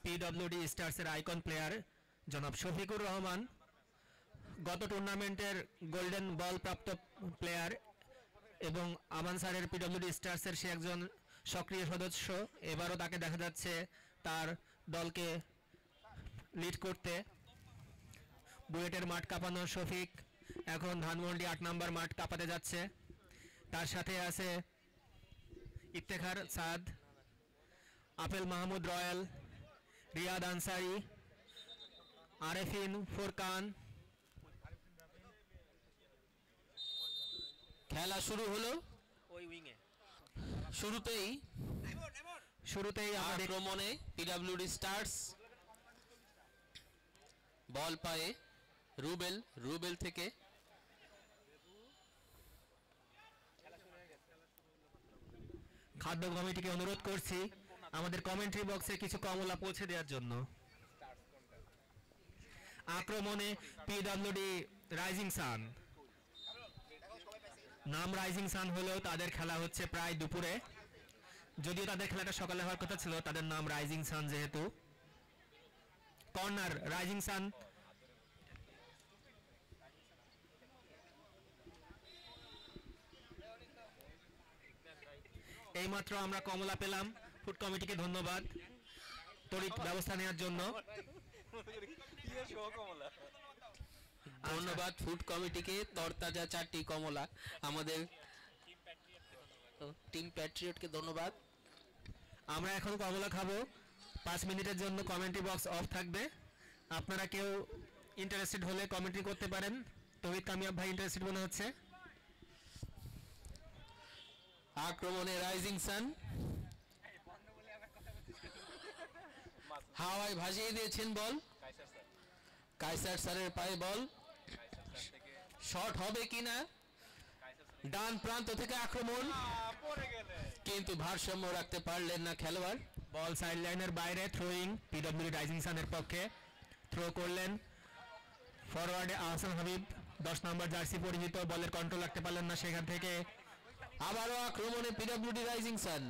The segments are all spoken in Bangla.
পিডব্লিউডি স্টার্সের আইকন প্লেয়ার জনাব শফিকুর রহমান, গত টুর্নামেন্টের গোল্ডেন বল প্রাপ্ত প্লেয়ার এবং আমান স্যারের পিডব্লিউডি স্টার্সের সে একজন সক্রিয় সদস্য। এবারও তাকে দেখা যাচ্ছে তার দলকে লিড করতে। বুয়েটের মাঠ কাঁপানো শফিক এখন ধানমন্ডি 8 নম্বর মাঠ কাঁপাতে যাচ্ছে। তার সাথে আছে ইফতেখার সাদ, আপেল মাহমুদ রয়্যাল, রিয়াদ আনসারি, আরেফিন ফুরকান। খেলা শুরু হলো। ওই উইংয়ে শুরুতেই আক্রমণে পিডব্লিউডি স্টার্স বল পায়ে রুবেল থেকে খাদ্য কমিটিকে অনুরোধ করছি আমাদের কমেন্ট্রি বক্সে কিছু কমলা পৌঁছে দেওয়ার জন্য। আক্রমণে পিডব্লিউডি রাইজিং সান, নাম রাইজিং সান হলেও তাদের খেলা হচ্ছে প্রায় দুপুরে, যদিও তাদের খেলাটা সকালে হওয়ার কথা ছিল, তাদের নাম রাইজিং সান যেহেতু। কর্নার রাইজিং সান, এইমাত্র আমরা কমলা পেলাম। ফুড কমিটিকে ধন্যবাদ তড়িৎ ব্যবস্থা নেওয়ার জন্য। ধন্যবাদ ফুড কমিটিকে, তরতাজা 4টি কমলা। আমাদের টিম প্যাট্রিয়টকে ধন্যবাদ। আমরা এখন কমলা খাবো। 5 মিনিটের জন্য কমেন্ট্রি বক্স অফ থাকবে। আপনারা কেউ ইন্টারেস্টেড হলে কমেন্ট্রি করতে পারেন। তৌহিদ কামিয়াব ভাই ইন্টারেস্টেড মনে হচ্ছে। আক্রমণে রাইজিং সান হাওয়ায় ভাসিয়ে দিয়েছেন বল। কায়সার স্যারের পায়ে বল, শট হবে কিনা। ডান প্রান্ত থেকে আক্রমণ, কিন্তু ভারসাম্য রাখতে পারলেন না খেলোয়াড়। বল সাইড লাইনের বাইরে, থ্রোয়িং পিডব্লিউডি রাইজিং সানের পক্ষে। থ্রো করলেন ফরওয়ার্ডে আহসান হাবিব, 10 নম্বর জার্সি পরিচিত। বলের কন্ট্রোল রাখতে পারলেন না, সেখান থেকে আবারও আক্রমণে PWD rising sun.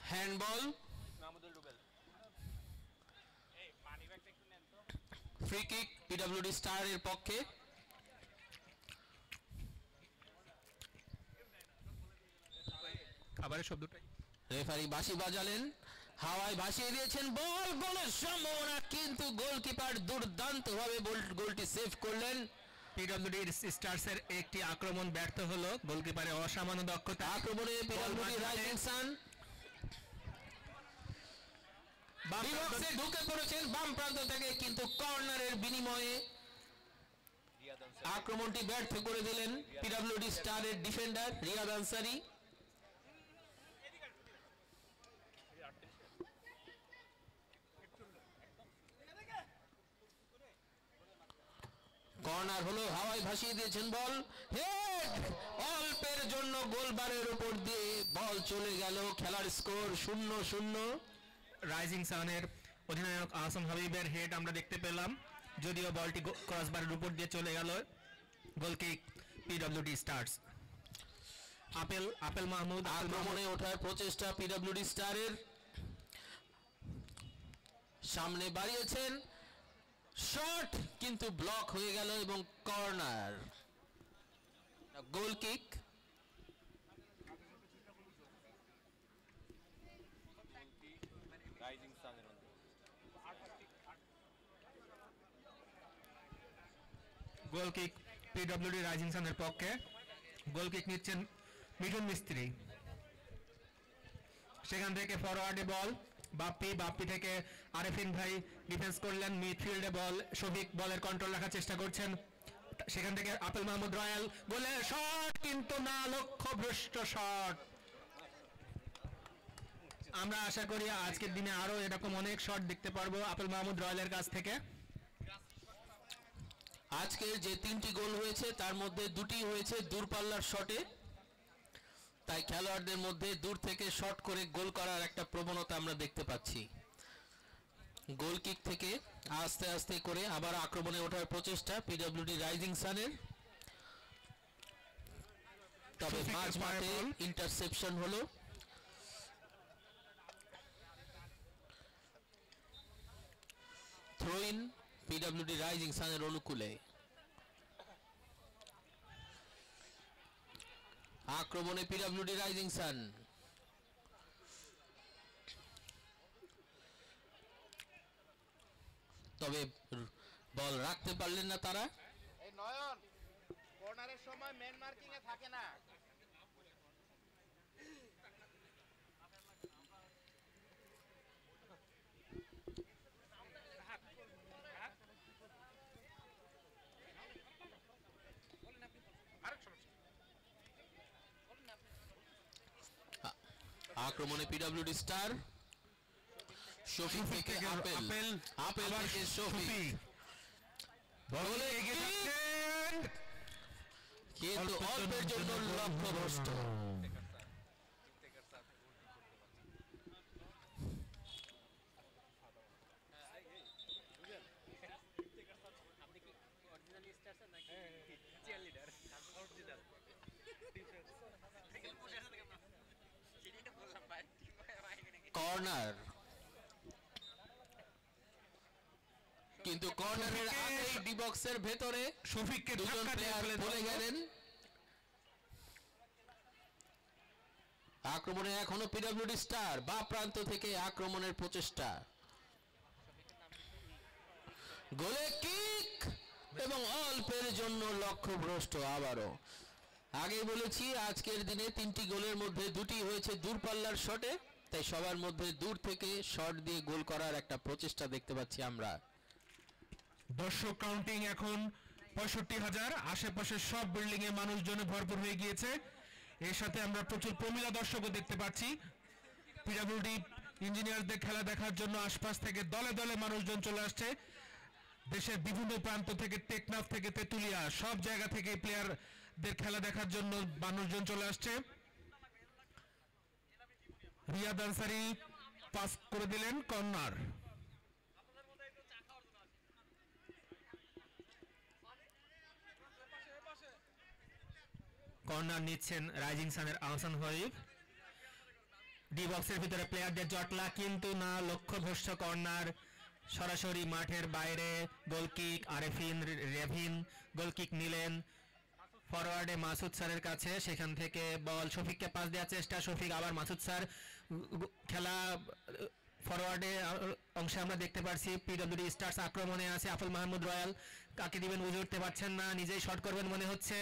Handball, free kick PWD স্টারের পক্ষে। খাবারের শব্দটাই রেফারি বাঁশি বাজালেন, হাওয়ায় ভাসিয়ে দিয়েছেন বল। গোলের সম্ভাবনা, কিন্তু গোলকিপার দুর্দান্তভাবে গোলটি সেভ করলেন। পিডব্লিউডি স্টার্সের একটি আক্রমণ ব্যর্থ হলো, গোলকিপারের অসামান্য দক্ষতা। আক্রমণে পিডব্লিউডি রাইজিং সান বিপক্ষে ঢুকে পড়েছেন বাম প্রান্ত থেকে, কিন্তু কর্নারের বিনিময়ে আক্রমণটি ব্যর্থ করে দিলেন পিডব্লিউডি স্টারের ডিফেন্ডার রিয়াদ আনসারি। কর্নার হলো, হাওয়ায় ভাসিয়ে দিয়েছেন বল। হেড, অল্পের জন্য গোলবারের উপর দিয়ে বল চলে গেল। খেলার স্কোর 0-0। রাইজিং সানের অধিনায়ক আহসান হাবিবের হেড আমরা দেখতে পেলাম, যদিও বলটি ক্রসবারের উপর দিয়ে চলে গেল। Goal kick PWD stars. Apple Mahmud আক্রমণে ওঠার প্রচেষ্টা পিডব্লিউডি স্টারের, সামনে বাড়িয়েছেন, শট কিন্তু ব্লক হয়ে গেল এবং corner. Goal kick. Goal kick PWD rising সানের পক্ষে। গোল কিক নিচ্ছেন মিঠুন মিস্ত্রি। সেখান থেকে ফরওয়ার্ডে বল বাপ্পি থেকে আরেফিন ভাই ডিফেন্স করলেন। মিডফিল্ডে বল শফিক, বলের কন্ট্রোল রাখার চেষ্টা করছেন। সেখান থেকে আপেল মাহমুদ রয়্যাল, গোলের শট কিন্তু না, লক্ষ্যভ্রষ্ট শট। আমরা আশা করি আজকের দিনে আরো এরকম অনেক শট দেখতে পারবো আপেল মাহমুদ রয়্যালের কাছ থেকে। আজকের যে 3টি গোল হয়েছে তার মধ্যে 2টি হয়েছে দূরপাল্লার শটে। তাই খেলোয়াড়দের মধ্যে দূর থেকে শট করে গোল করার একটা প্রবণতা আমরা দেখতে পাচ্ছি। গোল কিক থেকে আস্তে আস্তে করে আবার আক্রমণে ওঠার প্রচেষ্টা পিডব্লিউডি রাইজিং সানের, তবে মাঝ মাঠে ইন্টারসেপশন হলো। থ্রো ইন পিডব্লিউডি রাইজিং সানের অনুকূলে। আক্রমণে পিডব্লিউডি রাইজিং সান, তবে বল রাখতে পারলেন না তারা। এই নয়ন কর্নারের সময় মেন মার্কিং এ থাকে না। আক্রমণে পিডব্লিউডি স্টার, শফিক থেকে আপেল, আপেল থেকে শফিক, বলে কিন্তু অল্পের জন্য লক্ষ্যভ্রষ্ট। কর্নার, কিন্তু কর্নারের আগেই ডি বক্সের ভেতরে শফিককে দুজন প্লেয়ার পড়ে গেলেন। আক্রমণে এখনো পিডব্লিউডি স্টার, বা প্রান্ত থেকে আক্রমণের প্রচেষ্টা, গোলে কিক এবং অল্পের জন্য লক্ষ্যভ্রষ্ট। আবারও আগে বলেছি আজকের দিনে 3টি গোলের মধ্যে 2টি হয়েছে দূরপাল্লার শটে, তাই সবার মধ্যে দূর থেকে শট দিয়ে গোল করার একটা প্রচেষ্টা দেখতে পাচ্ছি আমরা। দর্শক কাউন্টিং এখন 65,000, আশেপাশে সব বিল্ডিং এ মানুষজনে ভরপুর হয়ে গিয়েছে। এর সাথে আমরা প্রচুর প্রমিলা দর্শকও দেখতে পাচ্ছি। পিডব্লিউডি ইঞ্জিনিয়ারদের খেলা দেখার জন্য আশপাশ থেকে দলে দলে মানুষজন চলে আসছে। দেশের বিভিন্ন প্রান্ত থেকে, টেকনাফ থেকে তেতুলিয়া, সব জায়গা থেকে প্লেয়ারদের খেলা দেখার জন্য মানুষজন চলে আসছে। রিয়াদ আনসারি পাস করে দিলেন কর্নার। কর্নার নিচ্ছেন রাইজিং সানের আহসান হবিব। ডি বক্সের ভিতরে প্লেয়ারদের জটলা, কিন্তু না, লক্ষ্যভ্রষ্ট কর্নার সরাসরি মাঠের বাইরে। গোলকিক আরেফিন রেভিন গোলকিক নিলেন ফরওয়ার্ডে মাসুদ স্যারের কাছে, সেখান থেকে বল শফিককে পাস দেওয়ার চেষ্টা, শফিক আবার মাসুদ স্যার। খেলা ফরওয়ার্ডে অংশে আমরা দেখতে পাচ্ছি পিডব্লিউডি স্টার্স আক্রমণে আছে। আফুল মাহমুদ রয়্যাল কাকে দিবেন বুঝে উঠতে পারছেন না, নিজেই শট করবেন মনে হচ্ছে,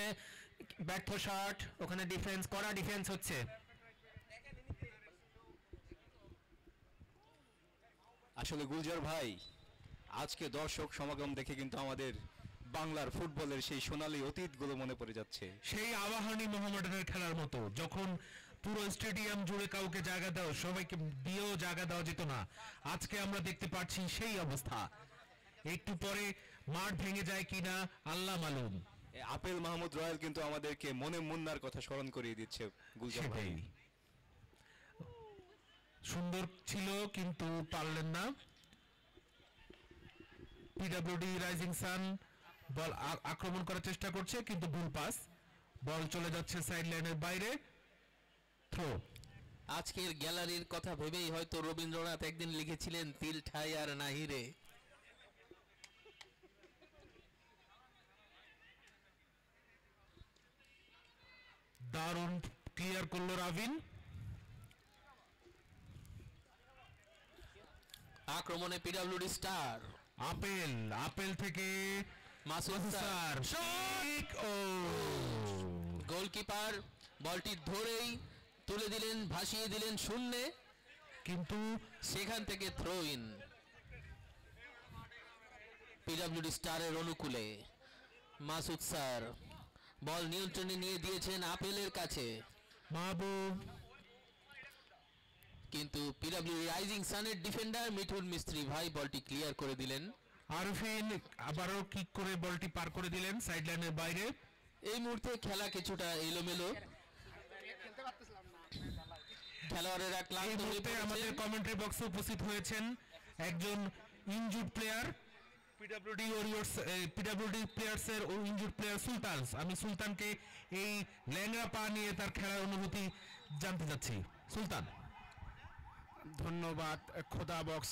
ব্যর্থ শট। ওখানে ডিফেন্স, কড়া ডিফেন্স হচ্ছে। আসলে গুলজার ভাই, আজকে দর্শক সমাগম দেখে কিন্তু আমাদের বাংলার ফুটবলের সেই সোনালী অতীতগুলো মনে পড়ে যাচ্ছে। সেই আবাহনী মোহামেডানের খেলার মতো, যখন পুরো স্টেডিয়াম জুড়ে কাউকে জায়গা দাও, সবাইকে দিয়েও জায়গা দেওয়া যেত না। আজকে আমরা দেখতে পাচ্ছি সেই অবস্থা। একটু পরে মাঠ ভেঙে যায় কিনা আল্লাহ মালুম। আপেল মাহমুদ রয়্যাল কিন্তু আমাদেরকে মনে মুন্নার কথা স্মরণ করিয়ে দিচ্ছে গুলজার ভাই। সুন্দর ছিল কিন্তু পারলেন না। পিডব্লিউডি রাইজিং সান বল আক্রমণ করার চেষ্টা করছে, কিন্তু ভুল পাস, বল চলে যাচ্ছে সাইড লাইনের বাইরে। থ্রো। আজকের গ্যালারির কথা ভেবেই হয়তো রবীন্দ্রনাথ একদিন লিখেছিলেন, তিল ঠাই আর নাহিরে। দারুণ ক্লিয়ার করলো রাভিন। আক্রমণে পিডব্লিউডি স্টার, আপেল, আপেল থেকে মাসুদ স্যার, ও গোলকিপার বলটি ধরেই তুলে দিলেন, ভাসিয়ে দিলেন শূন্যে, কিন্তু সেখান থেকে থ্রো ইন পিডব্লিউডি স্টারের অনুকূলে। মাসুদ স্যার বল নিয়ন্ত্রণে নিয়ে দিয়েছেন আপেলের কাছে, মাহবুব, কিন্তু পিডব্লিউডি রাইজিং সানের ডিফেন্ডার মিঠুন মিস্ত্রি ভাই বলটি ক্লিয়ার করে দিলেন। আরফিন আবারও কিক করে বলটি পার করে দিলেন সাইড লাইনের বাইরে। এই মুহূর্তে খেলা কিছুটা এলোমেলো। খেলতে পারতেছিলাম খেলোয়াড়েরা এই ক্লান্ত হয়ে মুহূর্তে আমাদের পড়েছেন। কমেন্ট্রি বক্সে উপস্থিত হয়েছেন একজন injured player PWD warriors PWD প্লেয়ার্সের ইনজুড প্লেয়ার সুলতান। আমি সুলতানকে এই ল্যাংড়া পা নিয়ে তার খেলার অনুভূতি জানতে চাচ্ছি। সুলতান। ধন্যবাদ খোদা বক্স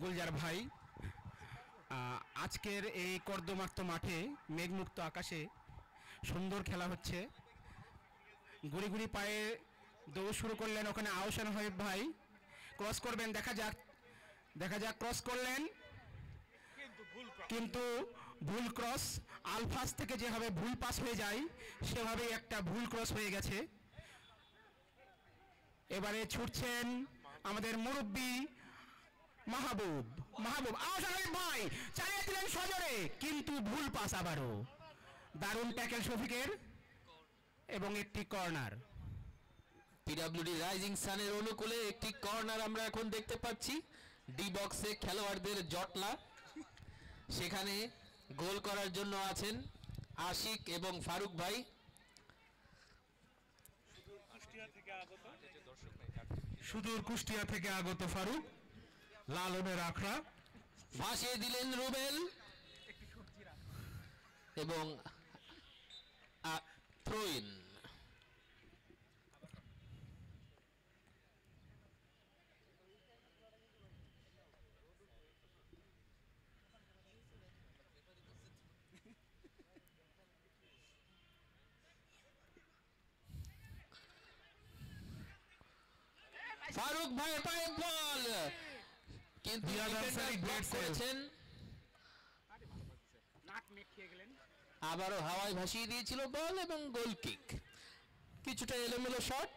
গুলজার ভাই। আজকের এই কর্দমাক্ত মাঠে মেঘমুক্ত আকাশে সুন্দর খেলা হচ্ছে। গুড়ি গুড়ি পায়ে দৌড় শুরু করলেন, ওখানে আহসান হাবিব ভাই ক্রস করবেন, দেখা যাক ক্রস করলেন কিন্তু ভুল ক্রস। আলফাস থেকে যেভাবে ভুল পাস হয়ে যায় সেভাবেই একটা ভুল ক্রস হয়ে গেছে। এবারে ছুটছেন আমাদের মুরব্বী মাহবুব আহসান হাবিব ভাই চালিয়ে দিলেন সজোরে, কিন্তু ভুল পাস আবারও। দারুণ ট্যাকেল শফিকের এবং একটি কর্নার। পিডব্লিউডি রাইজিং সানের অনুকূলে একটি কর্নার আমরা এখন দেখতে পাচ্ছি। ডি বক্সে খেলোয়াড়দের জটলা, সেখানে গোল করার জন্য আছেন আশিক এবং ফারুক ভাই। সুদূর কুষ্টিয়া থেকে আগত ফারুক, লালনের আখড়া ভাসিয়ে দিলেন রুবেল এবং থ্রোইন। ফারুক ভাই পায়ে বল, কিন্তু Riyad defender Ansari block great save। করেছেন। আবারও হাওয়ায় ভাসিয়ে দিয়েছিল বল এবং গোল কিক। কিছুটা এলোমেলো শট।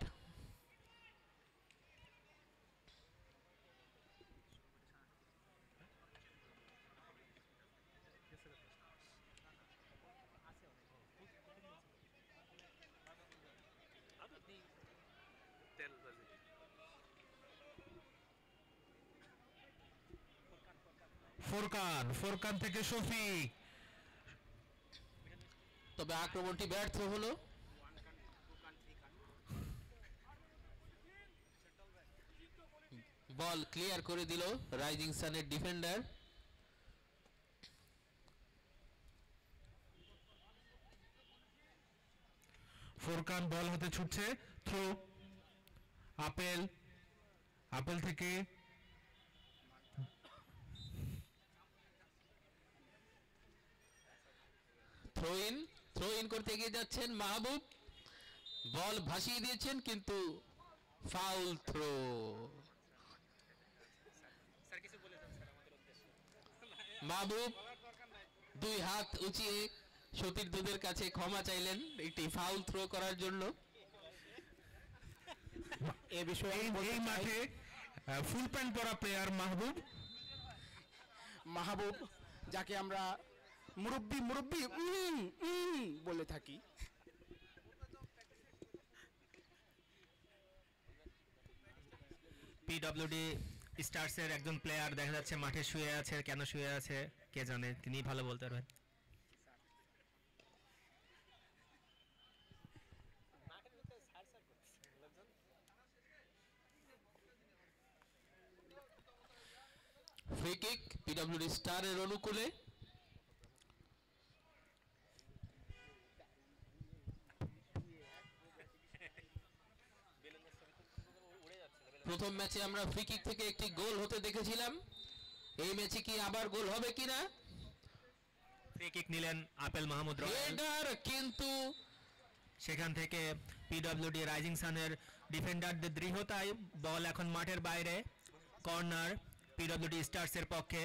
ফোরকান থেকে শফিক, তবে আক্রমণটি ব্যর্থ হলো। বল ক্লিয়ার করে দিল রাইজিং সানের ডিফেন্ডার। ফোরকান বল হাতে ছুটছে, থ্রো, আপেল থেকে থ্রো ইন করতে এগিয়ে যাচ্ছেন মাহবুব, বল ভাসিয়ে দিয়েছেন কিন্তু ফাউল থ্রো। মাহবুব দুই হাত উঁচিয়ে সতীর্থদের কাছে ক্ষমা চাইলেন একটি ফাউল থ্রো করার জন্য। এ বিষয়ে এই মাঠে ফুল প্যান্ট পরা প্লেয়ার মাহবুব, যাকে আমরা মুরব্বি বলে থাকি। পিডব্লিউডি স্টার্সের একজন প্লেয়ার দেখা যাচ্ছে মাঠে শুয়ে আছে। কেন শুয়ে আছে কে জানে, তিনি ভালো বলতে পারবেন। ফ্রি কিক পিডব্লিউডি স্টারের অনুকূলে। প্রথম ম্যাচে আমরা ফ্রি কিক থেকে একটি গোল হতে দেখেছিলাম, এই ম্যাচে কি আবার গোল হবে কিনা? ফ্রি কিক নিলেন আপেল মাহমুদ রয়্যাল, হেডার, কিন্তু সেখান থেকে পিডব্লিউডি রাইজিং সানের ডিফেন্ডারদের দৃঢ়তায় বল এখন মাঠের বাইরে। কর্নার পিডব্লিউডি স্টার্সের পক্ষে।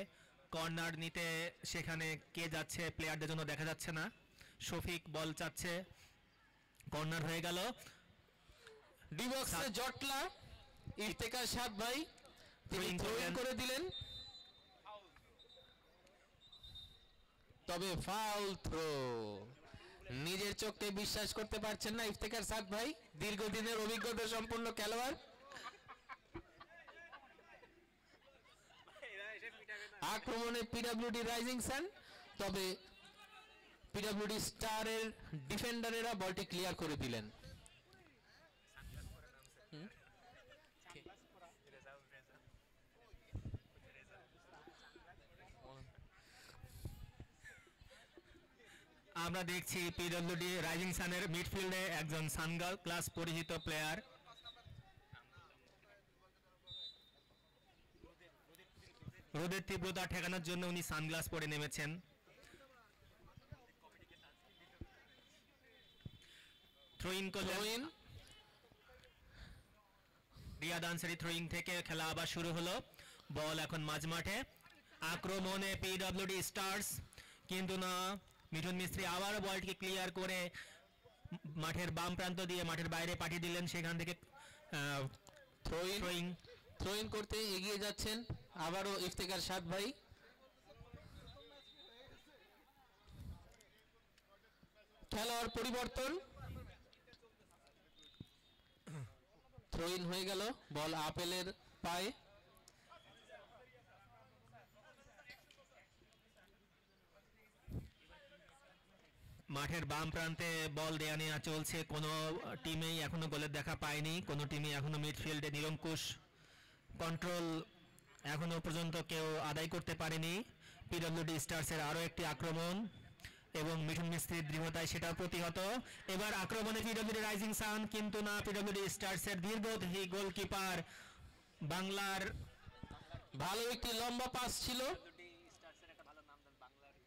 কর্নার নিতে সেখানে কে যাচ্ছে প্লেয়ারদের জন্য দেখা যাচ্ছে না। শফিক বল চাচ্ছে, কর্নার হয়ে গেল। ডিবক্সে জটলা, ইফতেখার সাদ ভাই তিনি থ্রোইন করে দিলেন, তবে ফাউল থ্রো। নিজের চোখকে বিশ্বাস করতে পারছেন না ইফতেখার সাদ ভাই, দীর্ঘদিনের অভিজ্ঞতা সম্পন্ন খেলোয়াড়। আক্রমণে পিডব্লিউডি রাইজিং সান, তবে পিডব্লিউডি স্টারের ডিফেন্ডারেরা বলটি ক্লিয়ার করে দিলেন। আমরা দেখছি পিডব্লিউডি রাইজিং সানের মিডফিল্ডে একজন সানগ্লাস পরিহিত প্লেয়ার। রোদের তীব্রতা ঠেকানোর জন্য উনি সানগ্লাস পরে নেমেছেন। থ্রোইন করলেন রিয়াদ আনসারি, থ্রোইং থেকে খেলা আবার শুরু হলো। বল এখন মাঝমাঠে, আক্রমণে পিডব্লিউডি স্টার্স, কিন্তু না, মিঠুন মিস্ত্রি আবারও বলটিকে ক্লিয়ার করে মাঠের বাম প্রান্ত দিয়ে মাঠের বাইরে পাঠিয়ে দিলেন। সেখান থেকে থ্রোইন করতে এগিয়ে যাচ্ছেন আবারও ইফতেখার সাদ ভাই। খেলোয়াড় পরিবর্তন, থ্রোইন হয়ে গেল, বল আপেলের পায়ে। মাঠের বাম প্রান্তে বল দেয়া নেওয়া চলছে। কোনো টিমেই এখনো গোলের দেখা পায়নি, কোনো টিমই এখনো মিডফিল্ডে নিরঙ্কুশ কন্ট্রোল এখনো পর্যন্ত কেউ আদায় করতে পারেনি। পিডব্লিউডি স্টার্সের আরও একটি আক্রমণ এবং মিঠুন মিস্ত্রির দৃঢ়তায় সেটা প্রতিহত। এবার আক্রমণে পিডব্লিউডি রাইজিং সান, কিন্তু না, পিডব্লিউডি স্টার্সের দীর্ঘদেহী গোলকিপার বাংলার ভালো একটি লম্বা পাস ছিল,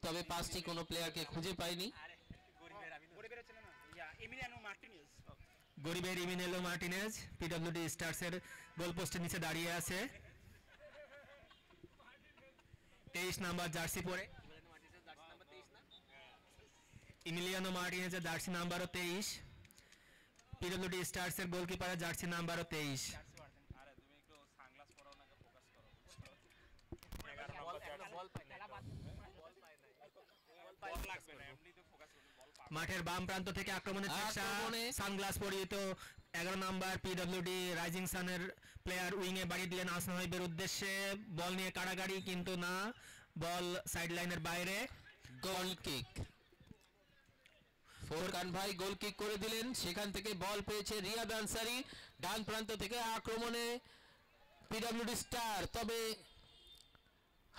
তবে পাসটি কোনো প্লেয়ারকে খুঁজে পায়নি। গরিবের ইমিনেলো মার্টিনেজ পিডব্লিউডি স্টার্সের গোলপোস্টের নিচে দাঁড়িয়ে আছে। 23 নাম্বার জার্সি পরে ইমিলিয়ানো মার্টিনেজের জার্সি নাম্বারও 23, পিডব্লিউডি স্টার্সের গোলকিপারের জার্সি নাম্বারও 23। মাঠের বাম প্রান্ত থেকে আক্রমণের চেষ্টা, সানগ্লাস পরিহিত 11 নাম্বার পিডব্লিউডি রাইজিং সানের প্লেয়ার উইংয়ে বাড়িয়ে দিলেন আহসান হাবিবের উদ্দেশ্যে। বল নিয়ে কাড়াকাড়ি, কিন্তু না, বল সাইড লাইনের বাইরে। গোল কিক, ফোরকান ভাই গোল কিক করে দিলেন। সেখান থেকে বল পেয়েছে রিয়াদ আনসারি, ডান প্রান্ত থেকে আক্রমণে পিডব্লিউডি স্টার, তবে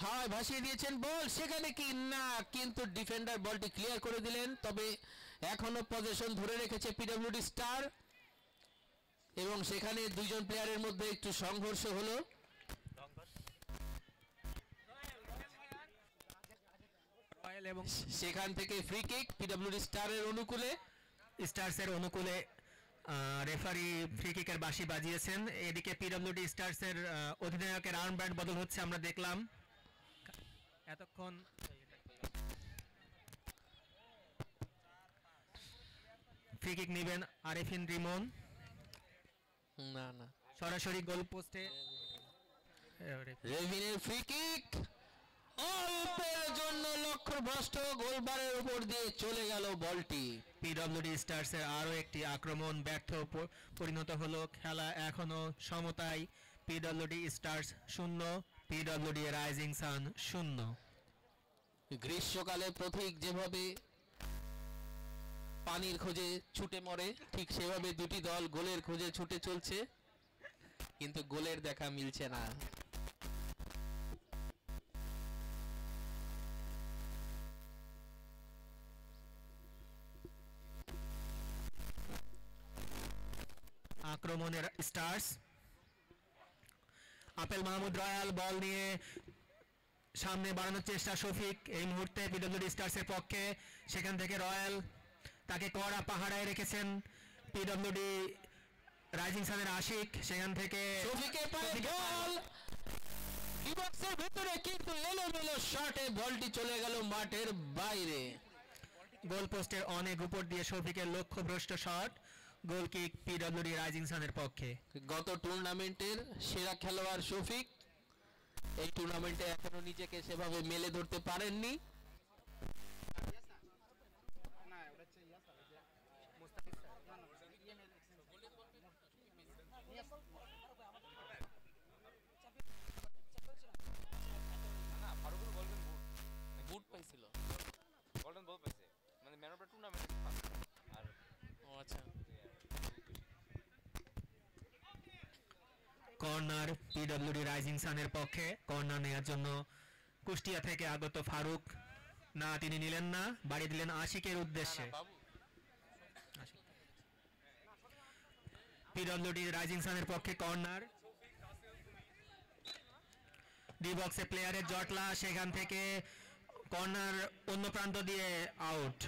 হাওয়ায় ভাসিয়ে দিয়েছেন বল, সেখানে কি না, কিন্তু ডিফেন্ডার বলটি ক্লিয়ার করে দিলেন। তবে এখনো পজিশন ধরে রেখেছে পিডব্লিউডি স্টার এবং সেখানে দুইজন প্লেয়ারের মধ্যে একটু সংঘর্ষ হলো। এবং সেখান থেকে ফ্রি কিক পিডব্লিউডি স্টারের অনুকূলে, স্টার্সের অনুকূলে রেফারি ফ্রি কিকের বাঁশি বাজিয়েছেন। এদিকে পিডব্লিউডি স্টার্সের অধিনায়কের আর্ম ব্যান্ড বদল হচ্ছে, আমরা দেখলাম এতক্ষণ। ফ্রি কিক নেবেন আরেফিন রিমন, না না, সরাসরি গোল পোস্টে রেভিনের ফ্রি কিক অল্পের জন্য লক্ষ্যভ্রষ্ট, গোলবারের উপর দিয়ে চলে গেল বলটি। পিডব্লিউডি স্টার্সের আরও একটি আক্রমণ ব্যর্থ পরিণত হলো। খেলা এখনো সমতায়, PWD stars 0, PWD rising sun 0। গ্রীষ্মকালে প্রতীক যেভাবে পানির খোঁজে ছুটে মরে, ঠিক সেভাবে দুটি দল গোলের খোঁজে ছুটে চলছে, কিন্তু গোলের দেখা মিলছে না। আক্রমণের স্টার্স, আপেল মাহমুদ রয়্যাল বল নিয়ে সামনে বাড়ানোর চেষ্টা, শফিক এই মুহূর্তে পিডব্লিউডি স্টার্সের পক্ষে। সেখান থেকে রয়্যাল তাকে কড়া পাহারায় রেখেছেন পিডব্লিউডি রাইজিং সানের আশিক। সেখান থেকে শফিকের পায়ে বল ডিবক্সের ভিতরে, কিন্তু এলোমেলো শটে বলটি চলে গেল মাঠের বাইরে। গোল পোস্টের অনেক উপর দিয়ে শফিকের লক্ষ্যভ্রষ্ট shot, goal kick PWD rising সানের পক্ষে। গত টুর্নামেন্টের সেরা খেলোয়াড় শফিক এই টুর্নামেন্টে এখনো নিজেকে সেভাবে মেলে ধরতে পারেননি। বুট পাইছিল, গোল্ডেন বল পাইছে, মানে ম্যান অফ দ্য টুর্নামেন্ট। আর ও আচ্ছা, কর্নার পিডব্লিউডি রাইজিং সানের পক্ষে। কর্নার নেওয়ার জন্য কুষ্টিয়া থেকে আগত ফারুক না, তিনি নিলেন না, বাড়ি দিলেন আশিকের উদ্দেশ্যে। পিডব্লিউডি রাইজিং সানের পক্ষে কর্নার, ডি বক্সে প্লেয়ারের জটলা, সেখান থেকে কর্নার অন্য প্রান্ত দিয়ে আউট।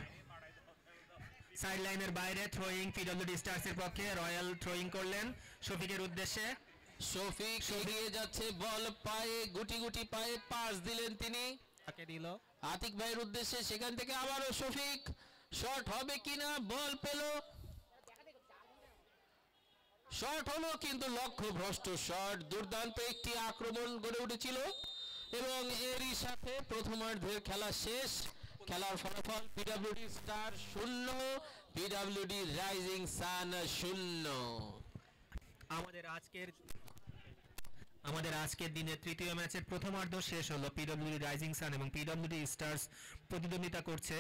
সাইড লাইনের বাইরে থ্রোয়িং পিডব্লিউডি স্টার্সের পক্ষে, রয়্যাল থ্রোয়িং করলেন শফিকের উদ্দেশ্যে। শফিক এগিয়ে যাচ্ছে, বল পায়ে গুটি গুটি পায়ে পাস দিলেন তিনি তাকে দিল আতিক ভাইয়ের উদ্দেশ্যে, সেখান থেকে আবারও শফিক, শট হবে কিনা, বল পেল, শট হলো কিন্তু লক্ষ্য ভ্রষ্ট শট। দুর্দান্ত একটি আক্রমণ গড়ে উঠেছিল এবং এরই সাথে প্রথমার্ধের খেলা শেষ। খেলার ফলাফল PWD star 0, PWD rising sun 0। আমাদের আজকের দিনের তৃতীয় ম্যাচের প্রথমার্ধ শেষ হলো। পিডব্লিউডি রাইজিং সান এবং পিডব্লিউডি স্টার্স প্রতিদ্বন্দ্বিতা করছে।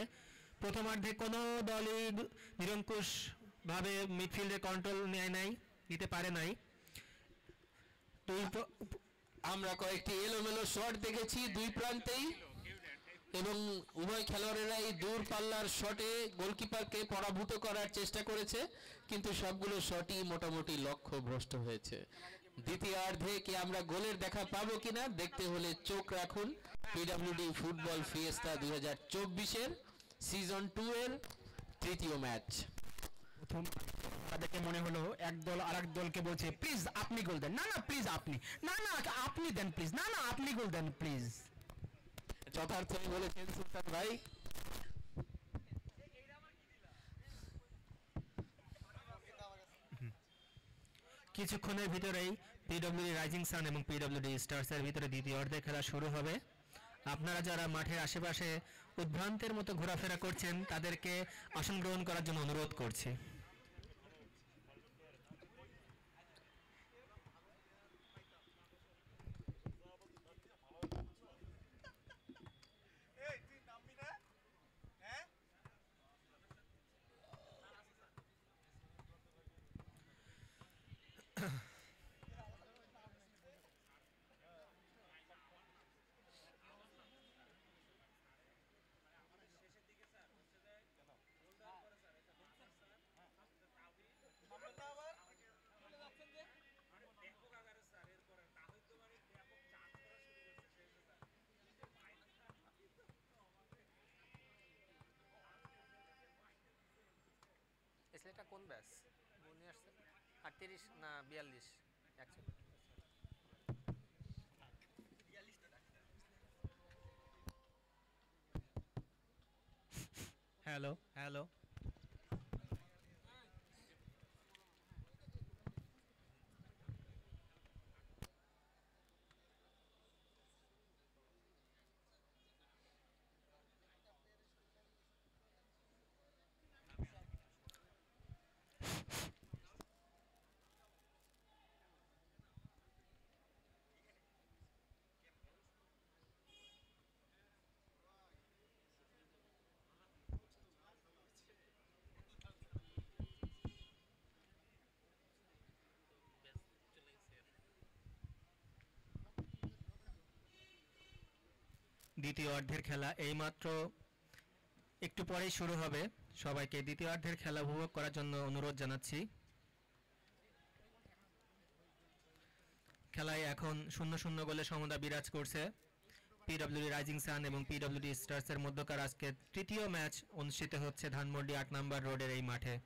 প্রথমার্ধে কোনো দলই নিরঙ্কুশ ভাবে মিডফিল্ডে কন্ট্রোল নিতে পারে নাই। আমরা কয়েকটি এলোমেলো শট দেখেছি দুই প্রান্তেই এবং উভয় খেলোয়াড়েরা এই দূর পাল্লার শটে গোলকিপারকে পরাভূত করার চেষ্টা করেছে, কিন্তু সবগুলো শটই মোটামুটি লক্ষ্য ভ্রষ্ট হয়েছে। দ্বিতীয়ার্ধে কি আমরা গোলের দেখা পাবো কিনা দেখতে হলে চোখ রাখুন পিডব্লিউডি ফুটবল ফিয়েস্তা 2024-এর সিজন 2 এর তৃতীয় ম্যাচ। প্রথম তাদেরকে মনে হলো এক দল আরেক দলকে বলছে প্লিজ আপনি গোল দেন, না না প্লিজ আপনি, না না আপনি দেন প্লিজ, না না আপনি গোল দেন প্লিজ। যথার্থই বলেছেন সুলতান ভাই। কিছুক্ষণের ভিতরেই পিডব্লিউডি রাইজিং সান এবং পিডব্লিউডি স্টার্সের ভিতরে দ্বিতীয় অর্ধের খেলা শুরু হবে। আপনারা যারা মাঠের আশেপাশে উদ্ভ্রান্তের মতো ঘোরাফেরা করছেন তাদেরকে আসন গ্রহণ করার জন্য অনুরোধ করছি। এটা কোন ব্যাচ উনি আসছে 38 না 42 অ্যাকচুয়ালি। হ্যালো হ্যালো, দ্বিতীয় অর্ধের খেলা এইমাত্র একটু পরেই শুরু হবে। সবাইকে দ্বিতীয় অর্ধের খেলা উপভোগ করার জন্য অনুরোধ জানাচ্ছি। খেলায় এখন 0-0 গোলে সমতা বিরাজ করছে। পিডব্লিউডি রাইজিং সান এবং পিডব্লিউডি স্টার্সের মধ্যকার আজকে তৃতীয় ম্যাচ অনুষ্ঠিত হচ্ছে ধানমন্ডি 8 নম্বর রোডের এই মাঠে।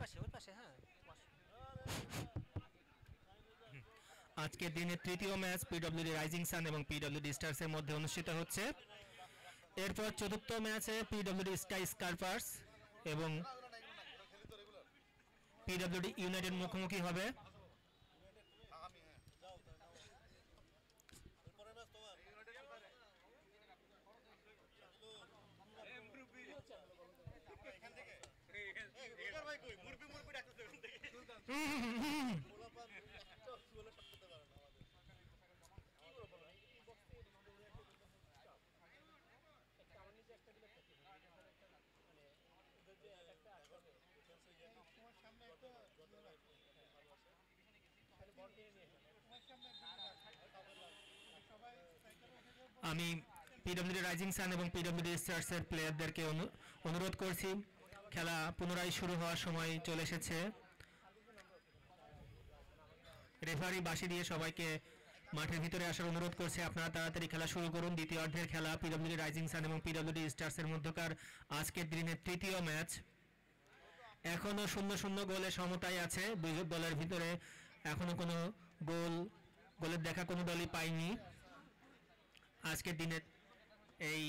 ওই পাশে হ্যাঁ। আজকের দিনের তৃতীয় ম্যাচ পিডব্লিউডি রাইজিং সান এবং পিডব্লিউডি স্টার্সের মধ্যে অনুষ্ঠিত হচ্ছে। এরপর চতুর্থ ম্যাচে পিডব্লিউডি স্কাই স্কার্পার্স এবং পিডব্লিউডি ইউনাইটেড মুখোমুখি হবে। আমি পিডব্লিউডি রাইজিং সান এবং পিডব্লিউডি স্টার্সের প্লেয়ারদেরকে অনুরোধ করছি, খেলা পুনরায় শুরু হওয়ার সময় চলে এসেছে। রেফারি বাঁশি দিয়ে সবাইকে মাঠের ভিতরে আসার অনুরোধ করছে। আপনারা তাড়াতাড়ি খেলা শুরু করুন। দ্বিতীয় অর্ধের খেলা পিডব্লিউডি রাইজিং সান এবং পিডব্লিউডি স্টার্সের মধ্যকার আজকের দিনের তৃতীয় ম্যাচ। এখনো 0-0 গোলে সমতায় আছে দুই দলের ভিতরে। এখনো কোনো গোলের দেখা কোনো দলই পায়নি। আজকের দিনের এই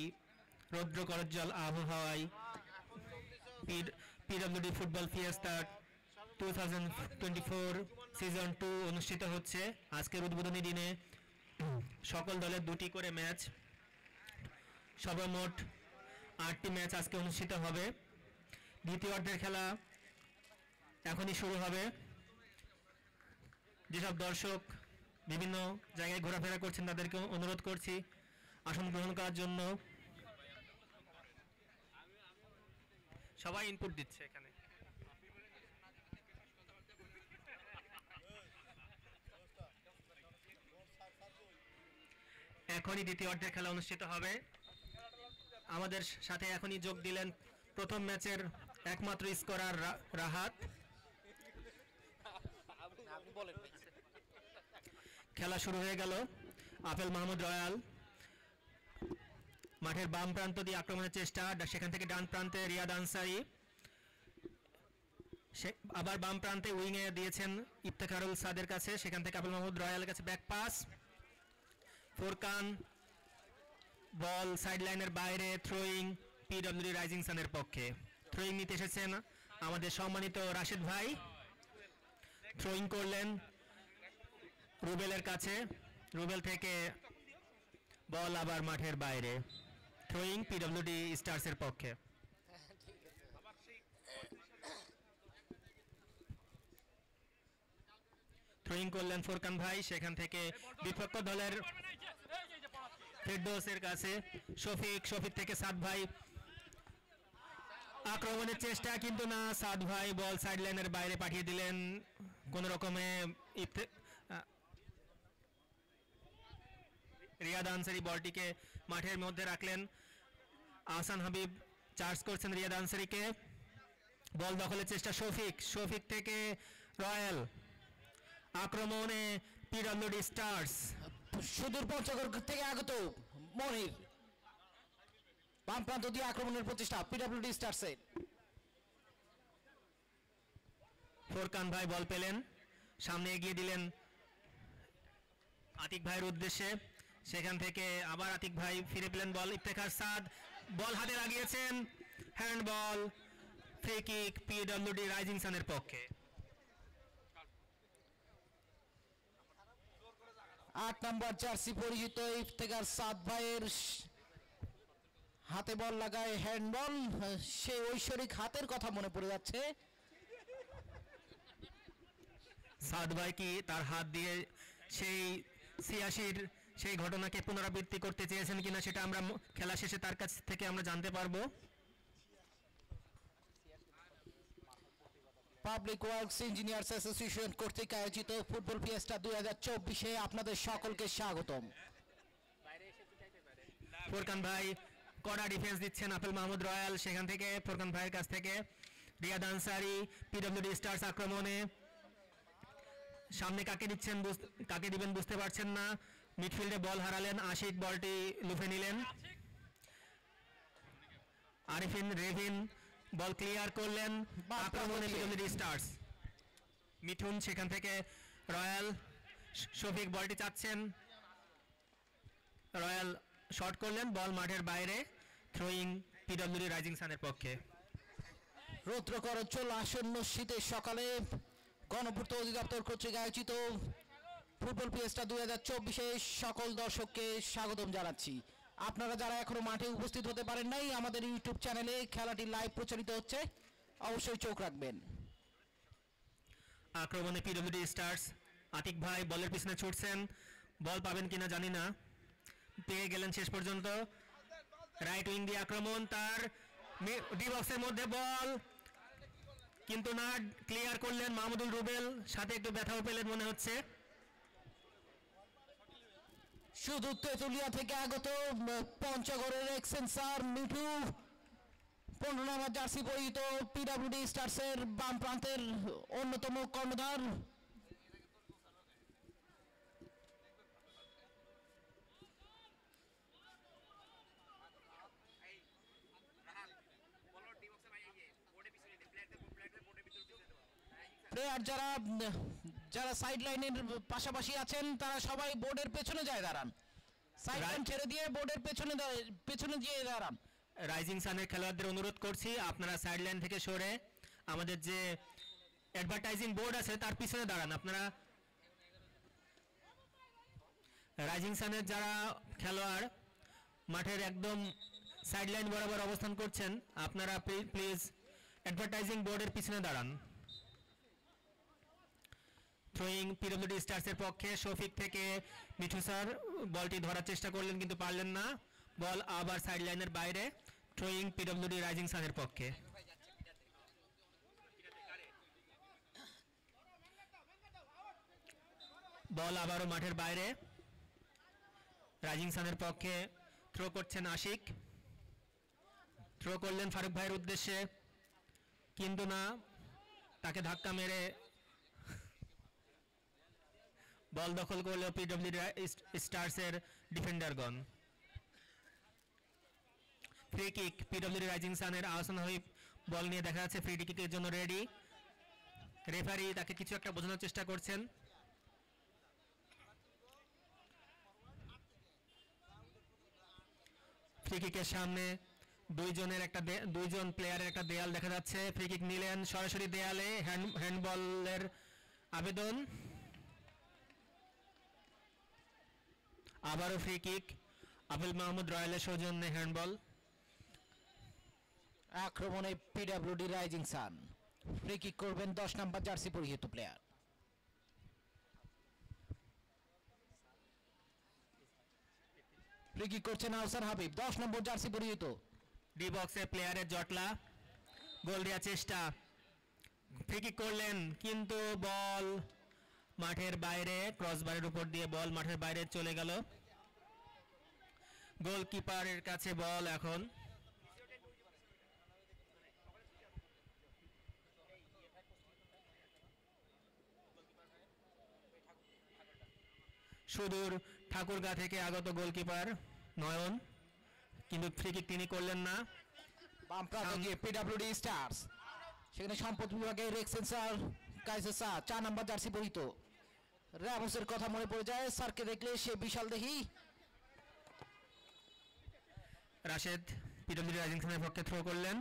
রৌদ্র করজ্জ্বল আবহাওয়ায় পিডব্লিউডি ফুটবল ফিয়েস্তা 2024 সিজন 2 অনুষ্ঠিত হচ্ছে। আজকের উদ্বোধনী দিনে সকল দলের 2টি করে ম্যাচ, সর্বমোট 8টি ম্যাচ আজকে অনুষ্ঠিত হবে। দ্বিতীয় অর্ধের খেলা এখনই শুরু হবে। যেসব দর্শক বিভিন্ন জায়গায় ঘোরাফেরা করছেন তাদেরকে অনুরোধ করছি আসন গ্রহণ করার জন্য। সবাই ইনপুট দিচ্ছে এখানে। এখনই দ্বিতীয় অর্ধের খেলা অনুষ্ঠিত হবে। আমাদের সাথে এখনই যোগ দিলেন প্রথম ম্যাচের একমাত্র স্কোরার রাহাত। খেলা শুরু হয়ে গেল। আপেল মাহমুদ রয়্যাল মাঠের বাম প্রান্ত দিয়ে আক্রমণের চেষ্টা, সেখান থেকে ডান প্রান্তে রিয়াদ আনসারি, আবার বাম প্রান্তে উইংয়ে দিয়েছেন ইফতেখারুল সাদের কাছে, সেখান থেকে আপেল মাহমুদ রয়্যালের কাছে ব্যাক পাস। ফোরকান বল সাইড লাইনের বাইরে, থ্রোয়িং পিডব্লিউডি রাইজিং সানের পক্ষে। থ্রোয়িং নিতে এসেছেন আমাদের সম্মানিত রাশেদ ভাই। থ্রোয়িং করলেন রুবেলের কাছে, রুবেল থেকে বল আবার মাঠের বাইরে। থ্রোয়িং পিডব্লিউডি স্টার্সের পক্ষে। থ্রোয়িং করলেন ফোরকান ভাই, সেখান থেকে বিপক্ষ দলের ফেরদৌসের কাছে শফিক থেকে সাদ ভাই, আক্রমণের চেষ্টা কিন্তু না, সাদ ভাই বল সাইড লাইনের বাইরে পাঠিয়ে দিলেন কোন রকমে। রিয়াদ আনসারি বলটিকে মাঠের মধ্যে রাখলেন। আহসান হাবিব চার্জ করছেন রিয়াদ আনসারিকে, বল দখলের চেষ্টা শফিক থেকে রয়্যাল, আক্রমণে পিডব্লিউডি স্টার্স। সুদূর পঞ্চগড় থেকে আগত মনির, বাম প্রান্ত দিয়ে আক্রমণের প্রচেষ্টা পিডব্লিউডি স্টার্সের। ফোরকান ভাই বল পেলেন, সামনে এগিয়ে দিলেন আতিক ভাইয়ের উদ্দেশ্যে, সেখান থেকে আবার আতিক ভাই ফিরে পেলেন বল। ইফতেখার সাদ বল হাতে লাগিয়েছেন, handball, free kick PWD rising সানের পক্ষে। 8 নম্বর জার্সি পরিচিত ইফতেখার সাদ ভাইয়ের হাতে বল লাগায় হ্যান্ডবল, সেই ঐশ্বরিক হাতের কথা মনে পড়ে যাচ্ছে। সাদ ভাই কি তার হাত দিয়ে সেই 86-র সেই ঘটনাকে পুনরাবৃত্তি করতে চেয়েছেন কিনা সেটা আমরা খেলা শেষে তার কাছ থেকে আমরা জানতে পারবো। পাবলিক ওয়ার্কস ইঞ্জিনিয়ার্স অ্যাসোসিয়েশন কর্তৃক আয়োজিত ফুটবল ফিয়েস্টা 2024-এ আপনাদের সকলকে স্বাগতম। ফোরকান ভাই কড়া ডিফেন্স দিচ্ছেন আপেল মাহমুদ রয়্যাল, সেখান থেকে ফোরকান ভাইয়ের কাছ থেকে রিয়াদ আনসারি, পিডব্লিউডি স্টার্স আক্রমণে, সামনে কাকে দিবেন বুঝতে পারছেন না, মিডফিল্ডে বল হারালেন, আশিক বলটি লুফে নিলেন। আরিফিন রেভিন বল ক্লিয়ার করলেন আক্রমণে পিডব্লিউডি স্টার্স। মিঠুন সেখান থেকে রয়্যাল, শফিক বলটি চাচ্ছেন, রয়্যাল শট করলেন, বল মাঠের বাইরে, থ্রোয়িং পিডব্লিউডি রাইজিং সানের পক্ষে। রৌদ্রকর চল আসন্ন শীতের সকালে গণপূর্ত অধিদপ্তর কর্তৃক আয়োজিত ফুটবল ফিয়েস্টা 2024-এ সকল দর্শককে স্বাগতম জানাচ্ছি। আপনারা যারা এখনো মাঠে উপস্থিত হতে পারেন নাই, আমাদের ইউটিউব চ্যানেলে খেলাটি লাইভ প্রচারিত হচ্ছে, অবশ্যই চোখ রাখবেন। আক্রমণে পিডব্লিউডি স্টার্স, আতিক ভাই বলের পিছনে ছুটছেন, বল পাবেন কিনা জানি না, পেয়ে গেলেন শেষ পর্যন্ত। রাইট উইং দিয়ে আক্রমণ, তার ডি বক্সের মধ্যে বল, কিন্তু না, ক্লিয়ার করলেন মাহমুদুল রুবেল, সাথে একটু ব্যথাও পেলেন মনে হচ্ছে। শুধু তেতুলিয়া থেকে আগত পঞ্চগড়ের এক্সেন্সার মিঠু 15 নম্বর জার্সি পরিহিত পিডব্লিউডি স্টার্সের বাম প্রান্তের অন্যতম কর্ণধার। প্লেয়ার যারা যারা সাইড লাইনের পাশাপাশি আছেন তারা সবাই বোর্ডের পেছনে যায় দাঁড়ান, সাইড লাইন ছেড়ে দিয়ে বোর্ডের পেছনে গিয়ে দাঁড়ান। রাইজিং সানের খেলোয়াড়দের অনুরোধ করছি আপনারা সাইড লাইন থেকে সরে আমাদের যে অ্যাডভার্টাইজিং বোর্ড আছে তার পিছনে দাঁড়ান। আপনারা রাইজিং সানের যারা খেলোয়াড় মাঠের একদম সাইড লাইন বরাবর অবস্থান করছেন, আপনারা প্লিজ অ্যাডভার্টাইজিং বোর্ডের পিছনে দাঁড়ান। থ্রোয়িং পিডব্লিউডি স্টার্সের পক্ষে, শফিক থেকে মিঠু স্যার বলটি ধরার চেষ্টা করলেন কিন্তু পারলেন না, বল আবার সাইড লাইনের বাইরে, থ্রোয়িং পিডব্লিউডি রাইজিং সানের পক্ষে। বল আবারও মাঠের বাইরে, রাইজিং সানের পক্ষে থ্রো করছেন আশিক, থ্রো করলেন ফারুক ভাইয়ের উদ্দেশ্যে, কিন্তু না, তাকে ধাক্কা মেরে বল দখল করলেও পিডব্লিউডি স্টার্সের ডিফেন্ডারগণ। ফ্রি কিক পিডব্লিউডি রাইজিং সানের আহসান হাবিব বল নিয়ে দেখা যাচ্ছে ফ্রি কিকের জন্য রেডি, রেফারি তাকে কিছু একটা বোঝানোর চেষ্টা করছেন। ফ্রি কিকের সামনে দুইজন প্লেয়ারের একটা দেয়াল দেখা যাচ্ছে, ফ্রি কিক নিলেন সরাসরি দেয়ালে, হ্যান্ডবলের আবেদন, আবারও ফ্রি কিক, আবুল মাহমুদ রয়্যালের সৌজন্যে হ্যান্ডবল। আক্রমণে PWD rising sun, free kick করবেন 10 নম্বর জার্সি পরিহিত প্লেয়ার। ফ্রি কিক করছেন আহসান হাবিব 10 নম্বর জার্সি পরিহিত। ডি বক্সে প্লেয়ারের জটলা, গোল দেওয়ার চেষ্টা, ফ্রি কিক করলেন কিন্তু বল মাঠের বাইরে, ক্রসবারের উপর দিয়ে বল মাঠের বাইরে চলে গেল। গোলকিপারের কাছে বল এখন, সুদূর ঠাকুরগাঁ থেকে আগত গোলকিপার নয়ন, কিন্তু ফ্রি কিক তিনি করলেন না। বাম প্রান্তে গিয়ে পিডব্লিউডি স্টার্স, সেখানে সম্পদ বিভাগের এক্সেন্সার কাইসার স্যার 4 নম্বর জার্সি পরিহিত। রামোসের কথা মনে পড়ে যায়, স্যারকে দেখলে সে বিশাল দেখি। রাশেদ পিডব্লিউডি রাইজিং সানের পক্ষে থ্রো করলেন,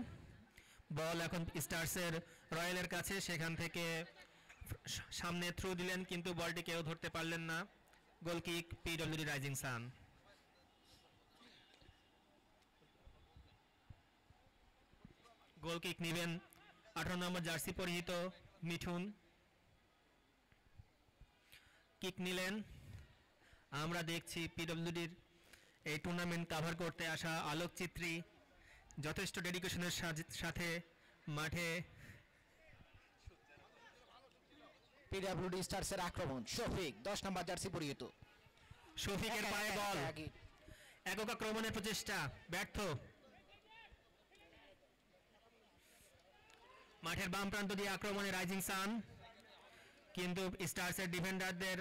বল এখন স্টার্সের রয়্যালের কাছে, সেখান থেকে সামনে থ্রো দিলেন কিন্তু বলটি কেউ ধরতে পারলেন না। গোল কিক পিডব্লিউডি রাইজিং সান। গোল কিক নেবেন 18 নম্বর জার্সি পরিহিত মিঠুন, কিক নিলেন। আমরা দেখছি পিডব্লিউডির এই টুর্নামেন্ট কভার করতে আসা আলোকচিত্রী যথেষ্ট ডেডিকেশনের সাথে মাঠে। পিডব্লিউডি স্টার্সের আক্রমণ, শফিক 10 নম্বর জার্সি পরিহিত। শফিকের পায়ে বল, একক আক্রমণের প্রচেষ্টা ব্যর্থ। মাঠের বাম প্রান্ত দিয়ে আক্রমণে রাইজিং সান, কিন্তু স্টার্সের ডিফেন্ডারদের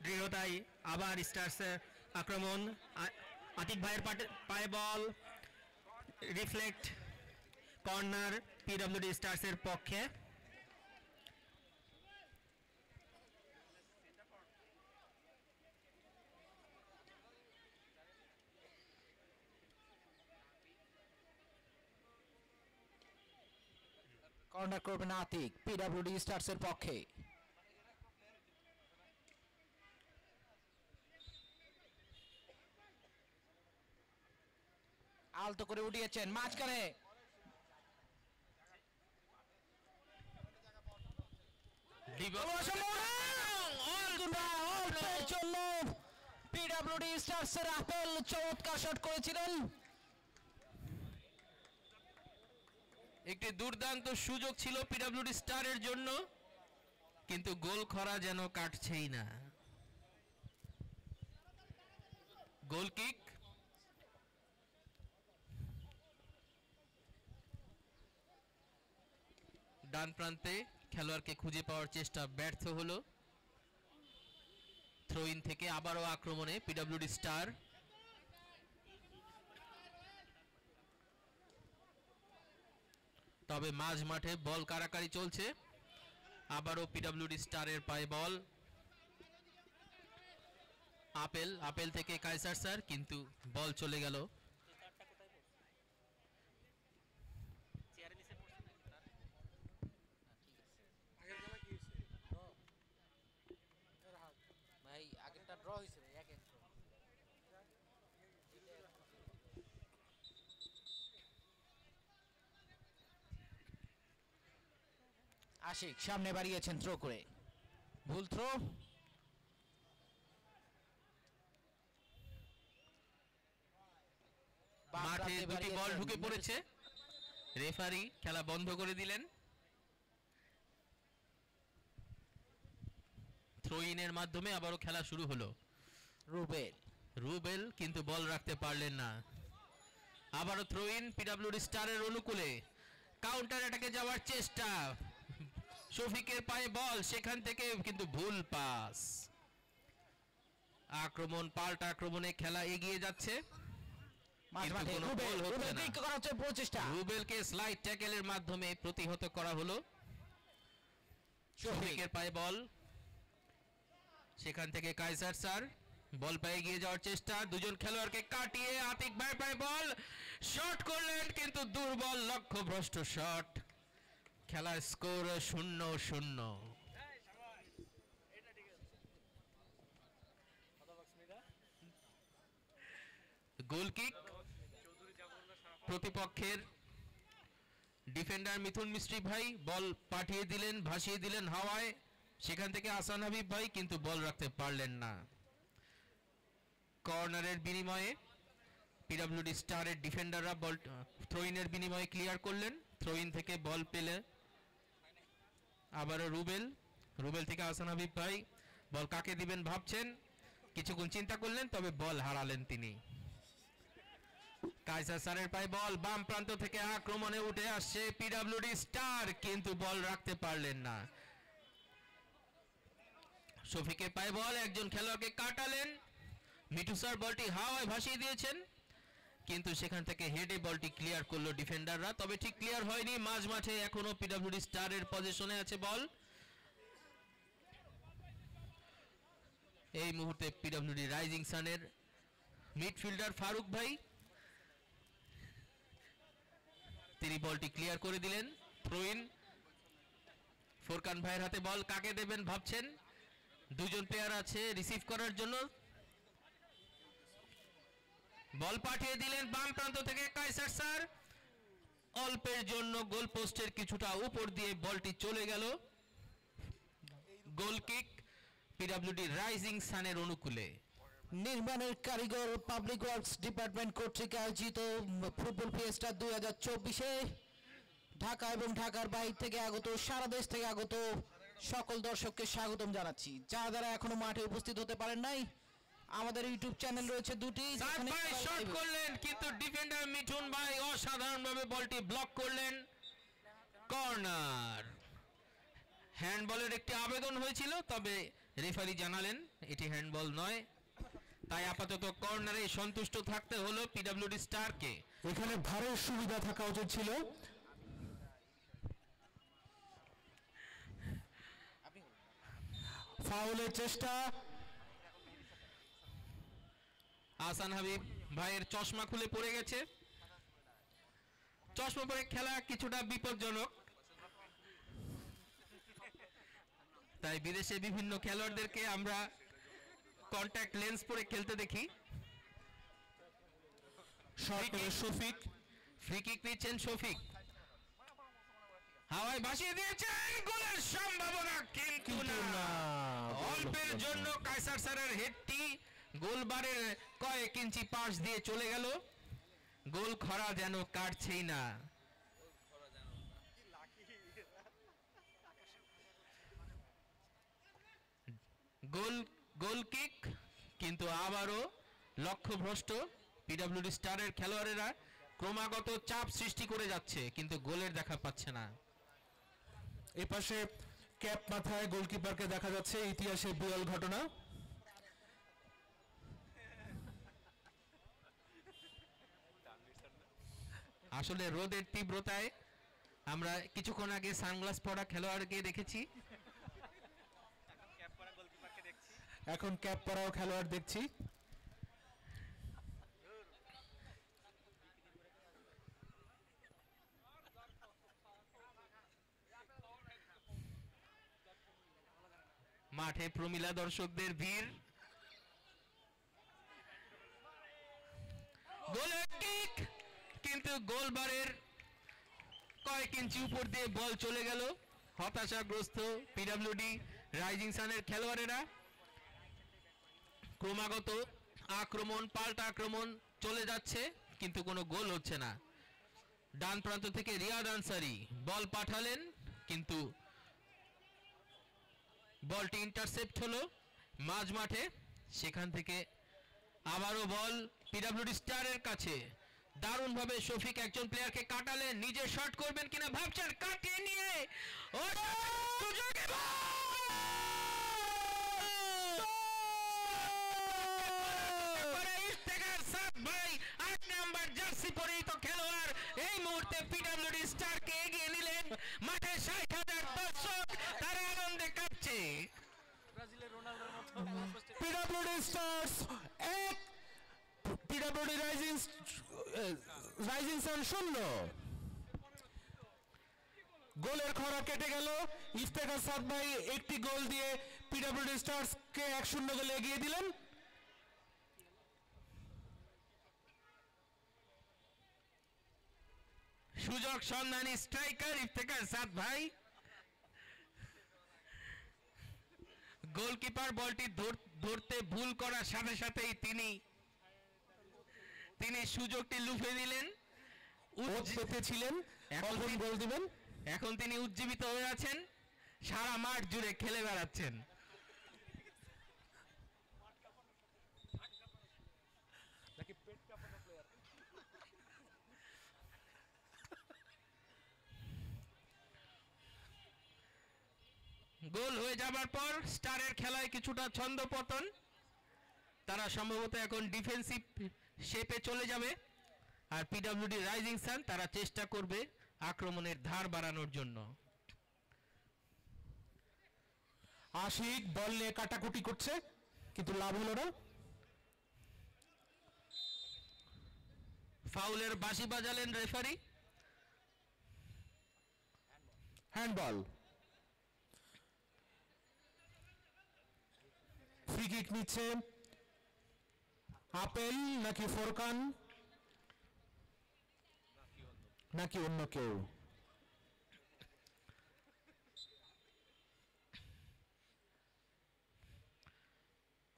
দৃঢ়তায় আবার স্টার্সের আক্রমণ। আতিক ভাইয়ের পায়ে বল, রিফ্লেক্ট কর্নার পিডব্লিউডি স্টার্সের পক্ষে। কর্নার করবেন আতিক পিডব্লিউডি স্টার্সের পক্ষে। আলতো করে উঠিয়েছেন মাঝখানে, অল্পের জন্য পিডব্লিউডি স্টার্সের আপেল চমৎকার শট করেছিলেন। একটি দুর্দান্ত সুযোগ ছিল পিডব্লিউডি স্টারের জন্য, কিন্তু গোল খরা যেন কাটছেই না। গোল কিক, ডান প্রান্তে খেলোয়াড়কে খুঁজে পাওয়ার চেষ্টা ব্যর্থ হলো। থ্রো ইন থেকে আবারও আক্রমণে পিডব্লিউডি স্টার। তবে মাঝ মাঠে বল কারাকারি চলছে। আবারও পিডব্লিউডি স্টারের পায়ে বল। আপেল থেকে কায়সার স্যার, কিন্তু বল চলে গেল। ভাই আগেরটা ড্র হয়েছে রে, এক এক আশিক সামনে বাড়িয়েছেন থ্রো করে, ভুল থ্রো। মাঠে দুটি বল ঢুকে পড়েছে, রেফারি খেলা বন্ধ করে দিলেন। থ্রো ইনের মাধ্যমে আবারও খেলা শুরু হলো। রুবেল কিন্তু বল রাখতে পারলেন না। আবারও থ্রো ইন পিডব্লিউডি স্টারের অনুকূলে, কাউন্টার অ্যাটাকে যাওয়ার চেষ্টা, শফিকের পায়ে বল, সেখান থেকে কিন্তু ভুল পাস। আক্রমণ পাল্টা আক্রমণে খেলা এগিয়ে যাচ্ছে, কিন্তু কোনো গোল হচ্ছে না। রুবেলকে স্লাইড ট্যাকেলের মাধ্যমে প্রতিহত করা হলো। শফিকের পায়ে বল, সেখান থেকে কায়সার স্যার বল পেয়ে এগিয়ে যাওয়ার চেষ্টা, দুজন খেলোয়াড়কে কাটিয়ে আতিক ভাই পায়ে বল, শট করলেন কিন্তু দুর্বল, লক্ষ্যভ্রষ্ট শট। খেলা স্কোর 0-0। গোল কিক, প্রতিপক্ষের ডিফেন্ডার মিথুন মিস্ত্রি ভাই বল পাঠিয়ে দিলেন, ভাসিয়ে দিলেন হাওয়ায়, সেখান থেকে আসান হাবিব ভাই কিন্তু বল রাখতে পারলেন না। কর্নারের বিনিময়ে পিডব্লিউডি স্টারের ডিফেন্ডাররা বল থ্রো ইনের বিনিময়ে ক্লিয়ার করলেন। থ্রো ইন থেকে বল পেলে আবারও রুবেল থেকে আসান হাবিব ভাই বল কাকে দিবেন ভাবছেন, কিছুক্ষণ চিন্তা করলেন, তবে বল হারালেন তিনি। কায়সার স্যারের পায়ে বল, বাম প্রান্ত থেকে আক্রমণে উঠে আসছে পিডব্লিউডি স্টার, কিন্তু বল রাখতে পারলেন না। শফিকের পায়ে বল, একজন খেলোয়াড়কে কাটালেন, মিঠু স্যার বলটি হাওয়ায় ভাসিয়ে দিয়েছেন, কিন্তু সেখান থেকে হেডে বলটি ক্লিয়ার করলো ডিফেন্ডাররা, তবে ঠিক ক্লিয়ার হয়নি। মাঝ মাঠে এখনো পিডব্লিউডি স্টারের পজিশনে আছে বল। এই মুহূর্তে পিডব্লিউডি রাইজিং সানের মিডফিল্ডার ফারুক ভাই তিনি বলটি ক্লিয়ার করে দিলেন। থ্রো ইন, ফোরকান ভাইয়ের হাতে বল, কাকে দেবেন ভাবছেন, দুজন প্লেয়ার আছে রিসিভ করার জন্য, বল পাঠিয়ে দিলেন বাম প্রান্ত থেকে কায়সার স্যার, অল্পের জন্য গোল পোস্টের কিছুটা উপর দিয়ে বলটি চলে গেল। গোল কিক পিডব্লিউডি রাইজিং সানের অনুকূলে। নির্মাণের কারিগর পাবলিক ওয়ার্কস ডিপার্টমেন্ট কর্তৃক আয়োজিত ফুটবল ফিয়েস্টা 2024-এ ঢাকা এবং ঢাকার বাইরে থেকে আগত, সারা দেশ থেকে আগত সকল দর্শককে স্বাগতম জানাচ্ছি। যারা এখনো মাঠে উপস্থিত হতে পারেন নাই, আমাদের ইউটিউব চ্যানেল রয়েছে দুটি, যেখানে শট করলেন কিন্তু ডিফেন্ডার মিঠুন ভাই অসাধারণভাবে বলটি ব্লক করলেন। কর্নার, হ্যান্ডবলের একটি আবেদন হয়েছিল, তবে রেফারি জানালেন এটি হ্যান্ডবল নয়, তাই আপাতত কর্নারে সন্তুষ্ট থাকতে হলো পিডব্লিউডি স্টারকে। এখানে ভারের সুবিধা থাকা উচিত ছিল, ফাউলের চেষ্টা। আহসান হাবিব ভাইয়ের চশমা খুলে পড়ে গেছে। চশমা পরে খেলা কিছুটা বিপজ্জনক, তাই বিদেশে বিভিন্ন খেলোয়াড়দেরকে আমরা কন্টাক্ট লেন্স পরে খেলতে দেখি। শট করে শফিক। ফ্রি কিক নিচ্ছেন শফিক, হাওয়ায় ভাসিয়ে দিয়েছেন, গোলের সম্ভাবনা কিন্তু না। অল্পের জন্য কায়সার স্যারের হেডটি গোলবারের কয়েক ইঞ্চি পাশ দিয়ে চলে গেল। গোল খরা যেন কাটছেই না। গোল কিক, কিন্তু আবারও লক্ষ্যভ্রষ্ট পিডব্লিউডি স্টারের খেলোয়াড়েরা। ক্রমাগত চাপ সৃষ্টি করে যাচ্ছে, কিন্তু গোলের দেখা পাচ্ছে না। এপাশে ক্যাপ মাথায় গোলকিপারকে দেখা যাচ্ছে, ইতিহাসে বিরল ঘটনা। আসলে রোদের তীব্রতায় আমরা কিছুক্ষণ আগে সানগ্লাস পরা খেলোয়াড়কে দেখেছি, এখন ক্যাপ পরাও খেলোয়াড় দেখছি। মাঠে প্রমিলা দর্শকদের ভিড়। গোলের কিক, কিন্তু গোলবারের কয়েক ইঞ্চি উপর দিয়ে বল চলে গেল। হতাশাগ্রস্ত পিডব্লিউডি রাইজিং সানের খেলোয়াড়েরা। ক্রমাগত আক্রমণ, পাল্টা আক্রমণ চলে যাচ্ছে, কিন্তু কোনো গোল হচ্ছে না। ডান প্রান্ত থেকে রিয়াদ আনসারি বল পাঠালেন, কিন্তু বলটি ইন্টারসেপ্ট হলো মাঝ মাঠে। সেখান থেকে আবারও বল পিডব্লিউডি স্টারের কাছে। দারুণভাবে শফিক একজন প্লেয়ারকে কাটালেন, নিজে শট করবেন কিনা ভাবছেন, কাটিয়ে নিয়ে ভাই ৮ নাম্বার জার্সি পরিহিত খেলোয়াড় এই মুহূর্তে পিডব্লিউডি স্টারকে এগিয়ে নিলেন। মাঠে ৬০,০০০ দর্শক, তারা আনন্দে কাঁপছে। PWD stars ১, PWD rising sun ০। গোলের খরা কেটে গেল। ইফতেখার সাদ ভাই একটি গোল দিয়ে পিডব্লিউডি স্টার্স কে ১-০ গোলে এগিয়ে দিলেন। সুযোগ সন্ধানী স্ট্রাইকার ইফতেখার সাদ ভাই। গোলকিপার বলটি ধরতে ভুল করার সাথে সাথেই তিনি সুযোগটি লুফে দিলেন। ছিলেন এখন গোল দিবেন। এখন তিনি উজ্জীবিত হয়ে আছেন, সারা মাঠ জুড়ে খেলে বেড়াচ্ছেন। গোল হয়ে যাবার পর স্টারের খেলায় কিছুটা ছন্দপতন। তারা সম্ভবত এখন ডিফেন্সিভ শেপে চলে যাবে। আর পিডব্লিউডি রাইজিং সান তারা চেষ্টা করবে আক্রমণের ধার বাড়ানোর জন্য। আশিক বল নিয়ে কাটাকুটি করছে, কিন্তু লাভ হলো না। ফাউলের বাঁশি বাজালেন রেফারি। হ্যান্ডবল। ফ্রি কিক নিচ্ছে আপেল নাকি ফোরকান নাকি অন্য কেউ।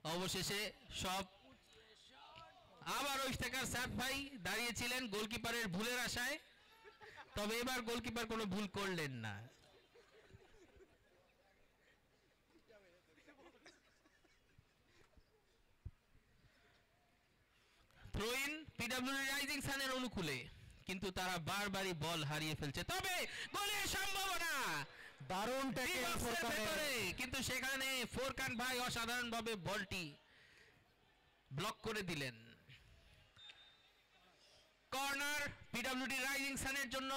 অবশেষে সব আবার ইফতেখার সাদ ভাই দাঁড়িয়েছিলেন গোলকিপারের ভুলের আশায়, তবে এবার গোলকিপার কোনো ভুল করলেন না। থ্রোইন পিডব্লিউডি রাইজিং সানের অনুকূলে, কিন্তু তারা বারবারই বল হারিয়ে ফেলছে। তবে গোলের সম্ভাবনা, দারুণ ট্যাকেল ফোরকানের, কিন্তু সেখানে ফোরকান ভাই অসাধারণভাবে বলটি ব্লক করে দিলেন। কর্নার পিডব্লিউডি রাইজিং সানের জন্য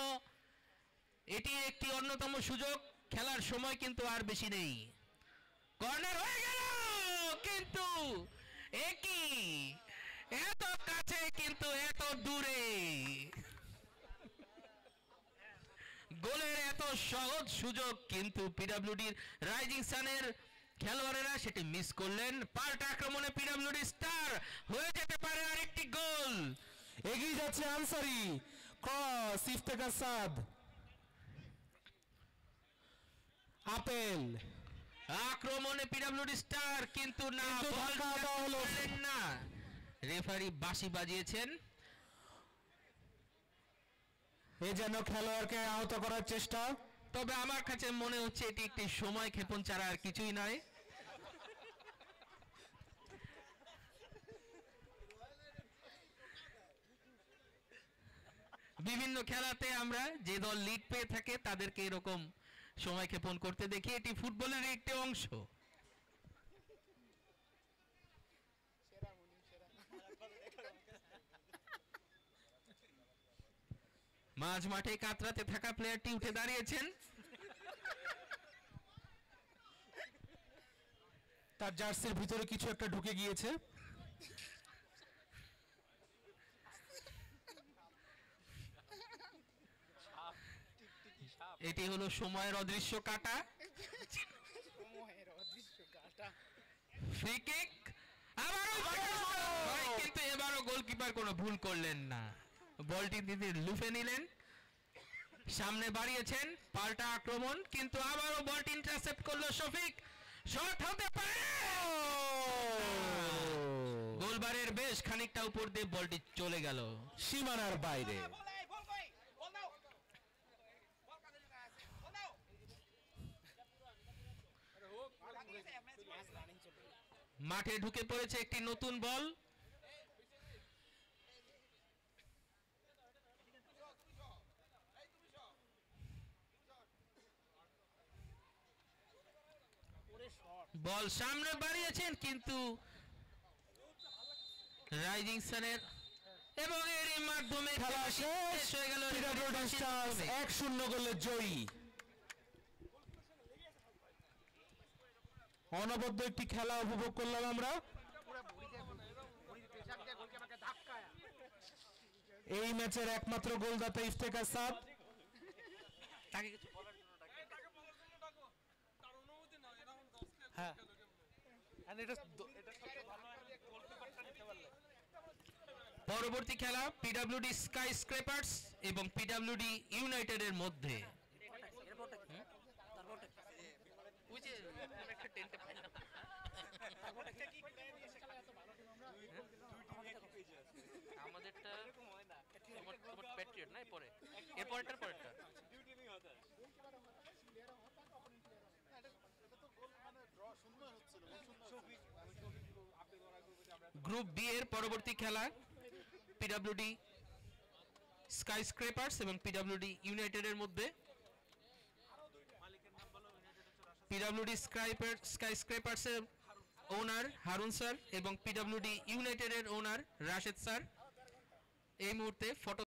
এটি একটি অন্যতম সুযোগ। খেলার সময় কিন্তু আর বেশি নেই। কর্নার হয়ে গেল, কিন্তু একই এত কাছে কিন্তু এত দূরে, গোলের এত সহজ সুযোগ কিন্তু পিডব্লিউডির রাইজিং সানের খেলোয়াড়েরা সেটি মিস করলেন। পাল্টা আক্রমণে পিডব্লিউডি স্টার হয়ে যেতে পারে আরেকটি গোল। এগিয়ে যাচ্ছে আনসারি, ক্রস ইফতেখার সাদ, আপেল আক্রমণে পিডব্লিউডি স্টার, কিন্তু না, কিন্তু বল ধাক্কা দেওয়া হলো। করলেন না, রেফারি বাঁশি বাজিয়েছেন। এ যেন খেলোয়াড়কে আহত করার চেষ্টা। তবে আমার কাছে মনে হচ্ছে এটি একটি সময় ক্ষেপণ ছাড়া আর কিছুই নয়। বিভিন্ন খেলাতে আমরা যে দল লিড পেয়ে থাকে তাদেরকে এরকম সময় ক্ষেপণ করতে দেখি, এটি ফুটবলের একটি অংশ। মাঝ মাঠে কাতরাতে থাকা প্লেয়ারটি উঠে দাঁড়িয়েছেন, তার জার্সির ভিতরে কিছু একটা ঢুকে গিয়েছে। এটি হলো সময়ের অদৃশ্য কাঁটা। ফ্রি কিক, কিন্তু এবারও গোলকিপার কোনো ভুল করলেন না, বলটি দিদি লুফে নিলেন, সামনে বাড়িয়েছেন, পাল্টা আক্রমণ, কিন্তু আবারও বলটি ইন্টারসেপ্ট করলো শফিক, শট হতে পারে, গোলবারের বেশ খানিকটা উপর দিয়ে বলটি চলে গেল সীমানার বাইরে। মাঠে ঢুকে পড়েছে একটি নতুন বল, বল সামনে বাড়িয়েছেন, কিন্তু রাইজিং সানের এবং এরই মাধ্যমে খেলা শেষ হয়ে গেল। পিডব্লিউডি স্টার্স 1-0 গোলে জয়ী। অনবদ্য একটি খেলা উপভোগ করলাম আমরা। এই ম্যাচের একমাত্র গোলদাতা ইফতেখার সাদ। পরবর্তী খেলা পিডব্লিউডি স্কাই স্ক্রেপার্স এবং পিডব্লিউডি ইউনাইটেডের মধ্যে। আমাদেরটা তোমার প্যাট্রিয়ট না, এরপরে এরপরেরটার পরেরটা। গ্রুপ বি এর পরবর্তী খেলা পিডব্লিউডি স্কাই স্ক্রেপার্স এবং পিডব্লিউডি ইউনাইটেডের মধ্যে। পিডব্লিউডি স্কাই স্ক্রেপার্স এর ওনার হারুন স্যার এবং পিডব্লিউডি ইউনাইটেডের ওনার রাশেদ স্যার এই মুহূর্তে ফটো